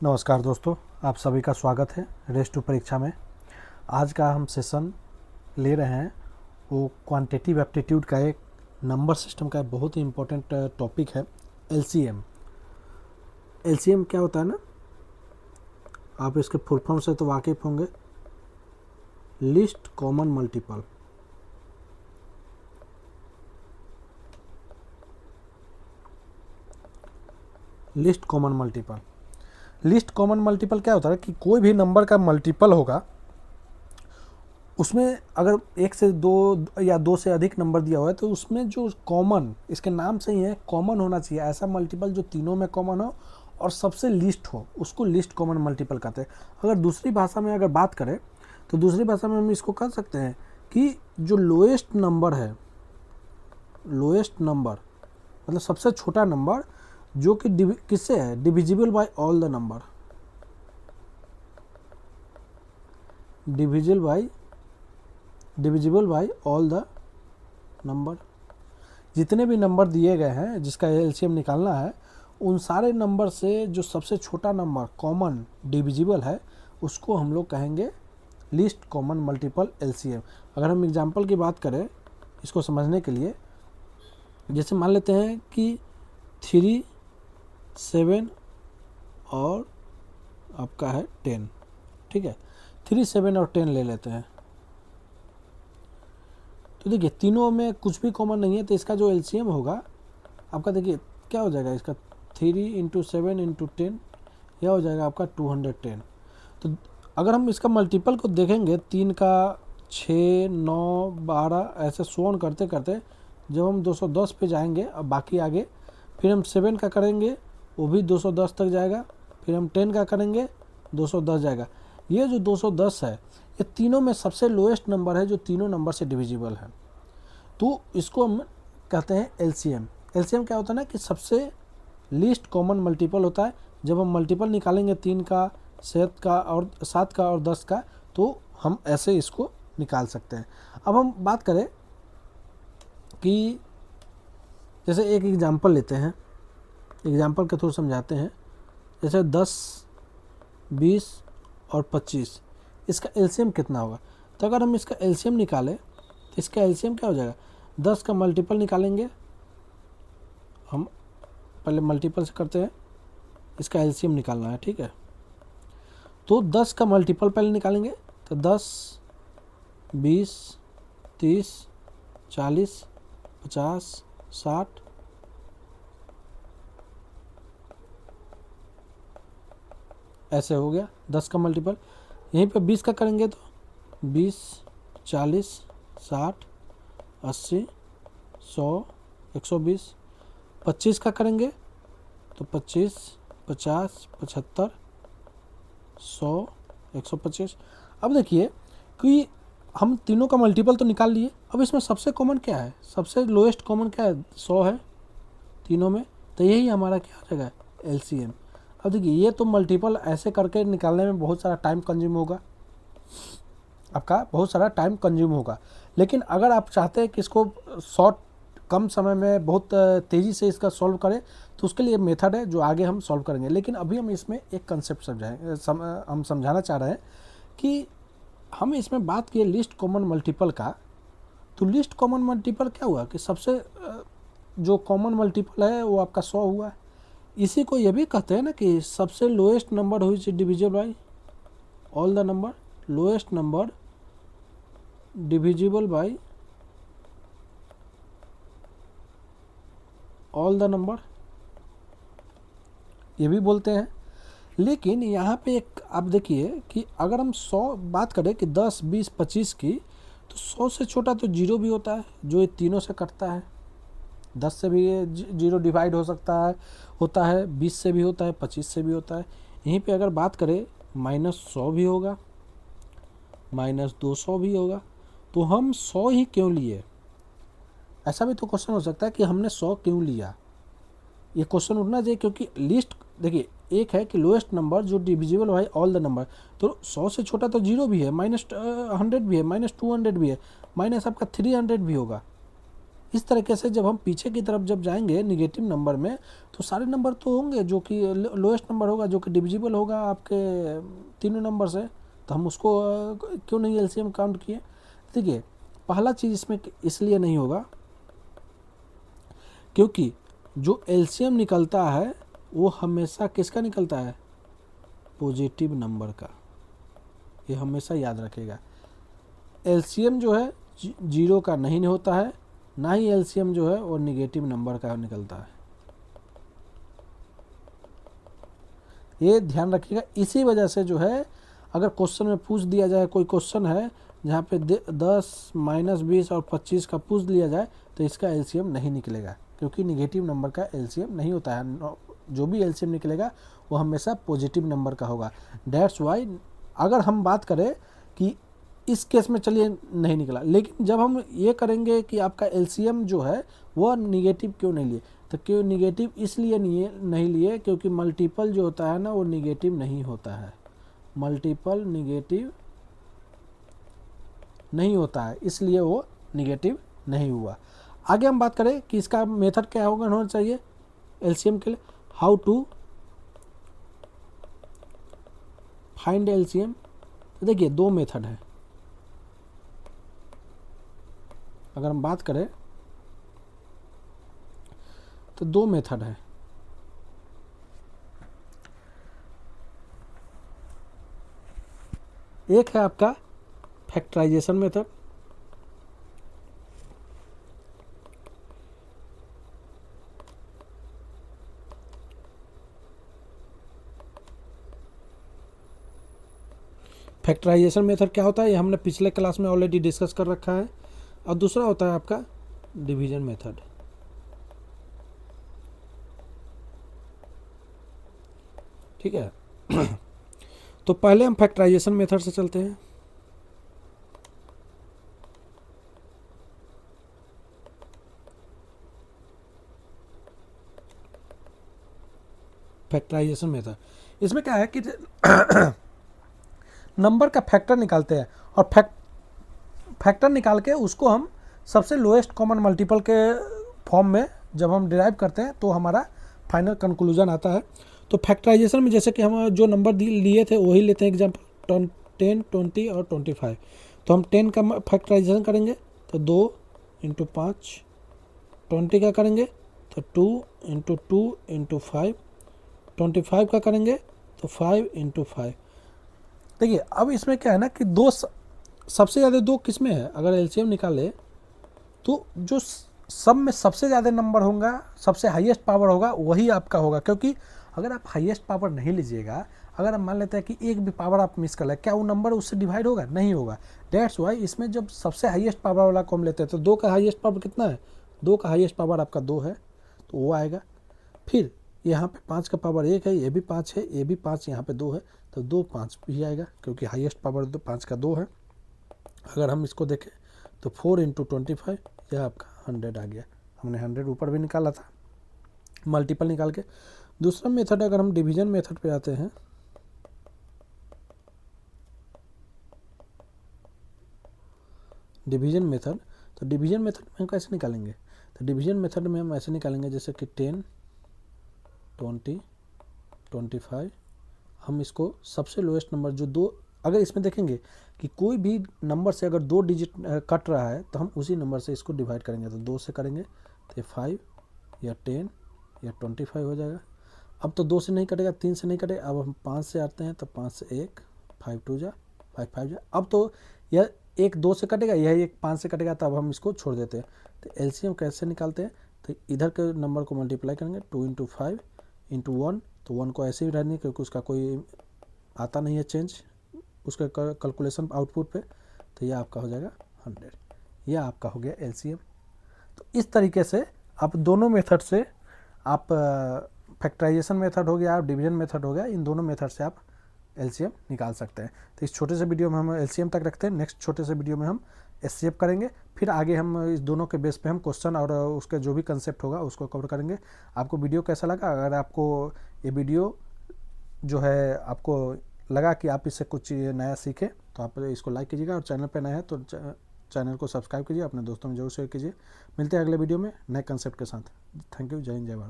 नमस्कार दोस्तों, आप सभी का स्वागत है रेस टू परीक्षा में। आज का हम सेशन ले रहे हैं वो क्वांटिटेटिव एप्टीट्यूड का एक नंबर सिस्टम का बहुत ही इम्पोर्टेंट टॉपिक है एलसीएम। एलसीएम क्या होता है ना, आप इसके फुल फॉर्म से तो वाकिफ होंगे, list common multiple. List common multiple list common multiple क्या होता है कि कोई भी नंबर का मल्टीपल होगा, उसमें अगर एक से दो या दो से अधिक नंबर दिया हुआ है तो उसमें जो कॉमन, इसके नाम से ही है कॉमन होना चाहिए, ऐसा मल्टीपल जो तीनों में कॉमन हो और सबसे लिस्ट हो, उसको लिस्ट कॉमन मल्टीपल कहते हैं। अगर दूसरी भाषा में अगर बात करें तो दूसरी भाषा में हम इसको कह सकते हैं कि जो लोएस्ट नंबर है, लोएस्ट नंबर मतलब सबसे छोटा नंबर जो कि किससे है, divisible by all the number, divisible by all the number. जितने भी नंबर दिए गए हैं जिसका एलसीएम निकालना है, उन सारे नंबर से जो सबसे छोटा नंबर कॉमन डिविजिबल है उसको हम लोग कहेंगे लिस्ट कॉमन मल्टीपल एलसीएम। अगर हम एग्जांपल की बात करें इसको समझने के लिए, जैसे मान लेते हैं कि 3, 7 और आपका है 10, ठीक है। 3, 7 और 10 ले लेते हैं तो देखिए तीनों में कुछ भी कॉमन नहीं है, तो इसका जो एलसीएम होगा आपका, देखिए क्या हो जाएगा, इसका 3 × 7 × 10, यह हो जाएगा आपका 210। तो अगर हम इसका मल्टीपल को देखेंगे 3 का 6, 9, 12 ऐसे सोन करते करते जब हम 210 पे जाएंगे, अब बाकी आगे फिर हम 7 का करेंगे वो भी 210 तक जाएगा, फिर हम 10 का करेंगे 210 जाएगा। ये जो 210 है ये तीनों में सबसे लोएस्ट नंबर है जो तीनों नंबर से डिविजिबल है, तो इसको हम कहते हैं एलसीएम। एलसीएम क्या होता है ना कि सबसे लीस्ट कॉमन मल्टीपल होता है। जब हम मल्टीपल निकालेंगे 3 का, 7 का और 10 का, तो हम ऐसे इसको निकाल सकते हैं। अब हम बात करें कि जैसे एक एग्जांपल लेते हैं, एग्जांपल के थ्रू समझाते हैं। जैसे 10, 20 और 25, इसका एलसीएम कितना होगा। तो अगर हम इसका एलसीएम निकालें तो इसका एलसीएम क्या हो जाएगा, 10 का मल्टीपल निकालेंगे, हम पहले मल्टीपल से करते हैं, इसका एलसीएम निकालना है, ठीक है। तो 10 का मल्टीपल पहले निकालेंगे तो 10, 20, 30, 40, 50, 60, ऐसे हो गया 10 का मल्टीपल। यहीं पे 20 का करेंगे तो 20, 40, 60, 80, 100, 120। 25 का करेंगे तो 25, 50, 75, 100, 125। अब देखिए कि हम तीनों का मल्टीपल तो निकाल लिए, अब इसमें सबसे कॉमन क्या है, सबसे लोएस्ट कॉमन क्या है, 100 है तीनों में, तो यही हमारा क्या हो जाएगा एलसीएम। अब देखिए ये तो मल्टीपल ऐसे करके निकालने में बहुत सारा टाइम कंज्यूम होगा, आपका बहुत सारा टाइम कंज्यूम होगा। लेकिन अगर आप चाहते हैं कि इसको शॉर्ट कम समय में बहुत तेज़ी से इसका सॉल्व करें तो उसके लिए मेथड है जो आगे हम सॉल्व करेंगे। लेकिन अभी हम इसमें एक कंसेप्ट हम समझाना चाह रहे हैं कि हम इसमें बात किए लिस्ट कॉमन मल्टीपल का, तो लिस्ट कॉमन मल्टीपल क्या हुआ कि सबसे जो कॉमन मल्टीपल है वो आपका 100 हुआ है। इसी को ये भी कहते हैं ना कि सबसे लोएस्ट नंबर हुई से divisible by all the number, lowest number divisible by all the number, ये भी बोलते हैं। लेकिन यहाँ पे एक आप देखिए कि अगर हम 100 बात करें कि 10, 20, 25 की, तो 100 से छोटा तो 0 भी होता है जो ये तीनों से कटता है। 10 से भी ये 0 डिवाइड हो सकता है, होता है, 20 से भी होता है, 25 से भी होता है। यहीं पे अगर बात करें -100 भी होगा, -200 भी होगा। तो हम 100 ही क्यों लिए, ऐसा भी तो क्वेश्चन हो सकता है कि हमने 100 क्यों लिया, ये क्वेश्चन उठना चाहिए। क्योंकि लिस्ट देखिए एक है कि लोएस्ट नंबर जो divisible by all the number, तो 100 से छोटा तो 0 भी है, -100 भी है, -200 भी है, माइनस आपका 300 भी होगा। इस तरीके से जब हम पीछे की तरफ जब जाएंगे निगेटिव नंबर में, तो सारे नंबर तो होंगे जो कि लोएस्ट नंबर होगा, जो कि डिविजिबल होगा आपके तीनों नंबर से, तो हम उसको क्यों नहीं एलसीएम काउंट किए। देखिए पहला चीज़ इसमें इसलिए नहीं होगा क्योंकि जो एलसीएम निकलता है वो हमेशा किसका निकलता है, पॉजिटिव नंबर का। ये हमेशा याद रखेगा, एलसीएम जो है जीरो का नहीं होता है, ना ही एलसीएम जो है वो निगेटिव नंबर का निकलता है। ये ध्यान रखिएगा। इसी वजह से जो है अगर क्वेश्चन में पूछ दिया जाए, कोई क्वेश्चन है जहाँ पे 10 -20 और 25 का पूछ लिया जाए, तो इसका एलसीएम नहीं निकलेगा, क्योंकि निगेटिव नंबर का एलसीएम नहीं होता है। जो भी एलसीएम निकलेगा वो हमेशा पॉजिटिव नंबर का होगा। दैट्स वाई अगर हम बात करें कि इस केस में चलिए नहीं निकला, लेकिन जब हम ये करेंगे कि आपका एलसीएम जो है वो निगेटिव क्यों नहीं लिए, तो क्यों निगेटिव इसलिए नहीं लिए क्योंकि मल्टीपल जो होता है ना वो निगेटिव नहीं होता है, मल्टीपल निगेटिव नहीं होता है, इसलिए वो निगेटिव नहीं हुआ। आगे हम बात करें कि इसका मेथड क्या होना चाहिए एलसीएम के लिए, हाउ टू फाइंड एलसीएम। देखिए दो मेथड है, अगर हम बात करें तो दो मेथड है। एक है आपका फैक्टराइजेशन मेथड, फैक्टराइजेशन मेथड क्या होता है ये हमने पिछले क्लास में ऑलरेडी डिस्कस कर रखा है। और दूसरा होता है आपका डिवीजन मेथड। ठीक है तो पहले हम फैक्टराइजेशन मेथड से चलते हैं। फैक्टराइजेशन मेथड, इसमें क्या है कि नंबर का फैक्टर निकालते हैं, और फैक्टर निकाल के उसको हम सबसे लोएस्ट कॉमन मल्टीपल के फॉर्म में जब हम डिराइव करते हैं तो हमारा फाइनल कंक्लूजन आता है। तो फैक्टराइजेशन में जैसे कि हम जो नंबर लिए थे वही लेते हैं, एग्जाम्पल 10, 20 और 25। तो हम 10 का फैक्टराइजेशन करेंगे तो 2 × 5, 20 का करेंगे तो 2 × 2 × 5, 25 का करेंगे तो 5 × 5। देखिए अब इसमें क्या है ना कि दो सबसे ज़्यादा दो किस में है, अगर एलसीएम निकाले तो जो सब में सबसे ज़्यादा नंबर होगा, सबसे हाईएस्ट पावर होगा वही आपका होगा। क्योंकि अगर आप हाईएस्ट पावर नहीं लीजिएगा, अगर हम मान लेते हैं कि एक भी पावर आप मिस कर ले, क्या वो नंबर उससे डिवाइड होगा, नहीं होगा। दैट्स वाई इसमें जब सबसे हाईएस्ट पावर वाला को हम लेते हैं तो 2 का हाईएस्ट पावर कितना है, 2 का हाईएस्ट पावर आपका 2 है तो वो आएगा। फिर यहाँ पे 5 का पावर 1 है, ये भी 5 है, ये भी 5, यहाँ पे 2 है तो 2 5 भी आएगा, क्योंकि हाईएस्ट पावर 5 का 2 है। अगर हम इसको देखें तो 4 × 25 यह आपका 100 आ गया। हमने 100 ऊपर भी निकाला था मल्टीपल निकाल के। दूसरा मेथड अगर हम डिवीजन मेथड पे आते हैं, डिवीजन मेथड, तो डिवीजन मेथड में हम कैसे निकालेंगे, तो डिवीजन मेथड में हम ऐसे निकालेंगे जैसे कि 10, 20, 25। हम इसको सबसे लोएस्ट नंबर जो दो, अगर इसमें देखेंगे कि कोई भी नंबर से अगर 2 डिजिट कट रहा है तो हम उसी नंबर से इसको डिवाइड करेंगे। तो 2 से करेंगे तो ये 5 या 10 या 25 हो जाएगा। अब तो 2 से नहीं कटेगा, 3 से नहीं कटेगा, अब हम 5 से आते हैं तो 5 से 1, 5 2 जा 5 5 जा। अब तो यह एक 2 से कटेगा, यह एक 5 से कटेगा, तब हम इसको छोड़ देते हैं। तो एलसीएम कैसे निकालते हैं, तो इधर के नंबर को मल्टीप्लाई करेंगे 2 × 5 × 1, तो 1 को ऐसे ही रहने क्योंकि उसका कोई आता नहीं है चेंज उसके कैलकुलेशन आउटपुट पे, तो यह आपका हो जाएगा 100। यह आपका हो गया एलसीएम। तो इस तरीके से आप दोनों मेथड से, आप फैक्टराइजेशन मेथड हो गया, डिवीजन मेथड हो गया, इन दोनों मेथड से आप एलसीएम निकाल सकते हैं। तो इस छोटे से वीडियो में हम एलसीएम तक रखते हैं, नेक्स्ट छोटे से वीडियो में हम एचसीएफ करेंगे, फिर आगे हम इस दोनों के बेस पे हम क्वेश्चन और उसके जो भी कंसेप्ट होगा उसको कवर करेंगे। आपको वीडियो कैसा लगा, अगर आपको ये वीडियो जो है आपको लगा कि आप इससे कुछ नया सीखें तो आप इसको लाइक कीजिएगा, और चैनल पे नया है तो चैनल को सब्सक्राइब कीजिए, अपने दोस्तों में जरूर शेयर कीजिए। मिलते हैं अगले वीडियो में नए कंसेप्ट के साथ। Thank you. जय हिंद, जय भारत।